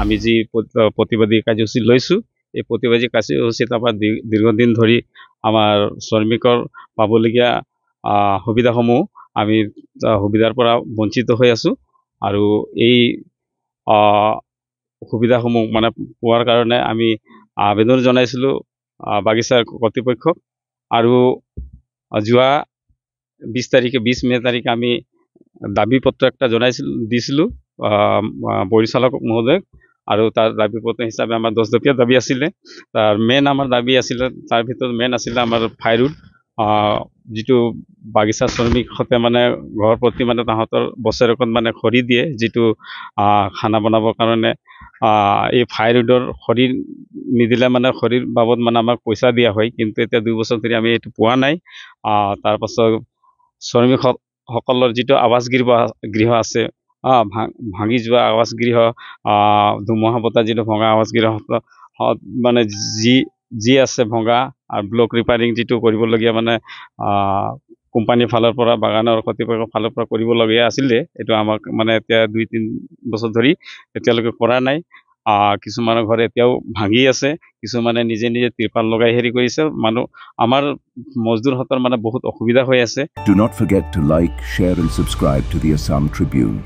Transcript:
আমি যি প্ৰতিবাদী কাৰ্যসূচী লৈছোঁ এই প্ৰতিবাদী কাৰ্যসূচীত আমাৰ দীৰ্ঘদিন ধৰি আমাৰ শ্ৰমিকৰ পাবলগীয়া সুবিধাসমূহ আমি সুবিধাৰ পৰা বঞ্চিত হৈ আছোঁ আৰু এই সুবিধাসমূহ মানে পোৱাৰ কাৰণে আমি আবেদন জনাইছিলোঁ বাগিচাৰ কৰ্তৃপক্ষক আৰু যোৱা 20 মে তাৰিখে আমি দাবী পত্ৰ একটা দিছিলোঁ পৰিচালক মহোদয়ক আৰু তাৰ দাবী পত্ৰ হিচাপে আমাৰ 10 দফীয়া দাবী আছিলে তাৰ মেইন আমাৰ দাবী আছিলে তাৰ ভিতৰত মেইন আছিলে আমাৰ ফাইৰুড যিটো বাগিচা শ্ৰমিকহঁতে মানে ঘৰ প্ৰতি মানে তাহাঁতৰ বছৰেকত মানে খৰি দিয়ে যিটো খানা বনাবৰ কাৰণে এই ফাইৰুডৰ খৰি নিদিলে মানে খৰিৰ বাবদ মানে আমাক পইচা দিয়া হয় কিন্তু এতিয়া 2 বছৰ ধৰি আমি এইটো পোৱা নাই তাৰপাছত শ্ৰমিকসকলৰ যিটো আৱাস গৃহ আছে ভাঙি যোৱা আৱাস গৃহ ধুমুহা বতাহ যিটো ভঙা আৱাস গৃহ মানে যি আছে ভঙা আৰু ব্লক ৰিপেয়াৰিং যিটো কৰিবলগীয়া মানে কোম্পানীৰ ফালৰ পৰা বাগানৰ কৰ্তৃপক্ষৰ ফালৰ পৰা কৰিবলগীয়া আছিলে এইটো আমাক মানে এতিয়া 2-3 বছৰ ধৰি এতিয়ালৈকে কৰা নাই কিছুমানৰ ঘৰ এতিয়াও ভাঙি আছে কিছুমানে নিজে ত্ৰিপাল লগাই হেৰি কৰিছে মানুহ আমাৰ মজদুৰহঁতৰ মানে বহুত অসুবিধা হৈ আছে Do not forget to like, share and subscribe to the Assam Tribune.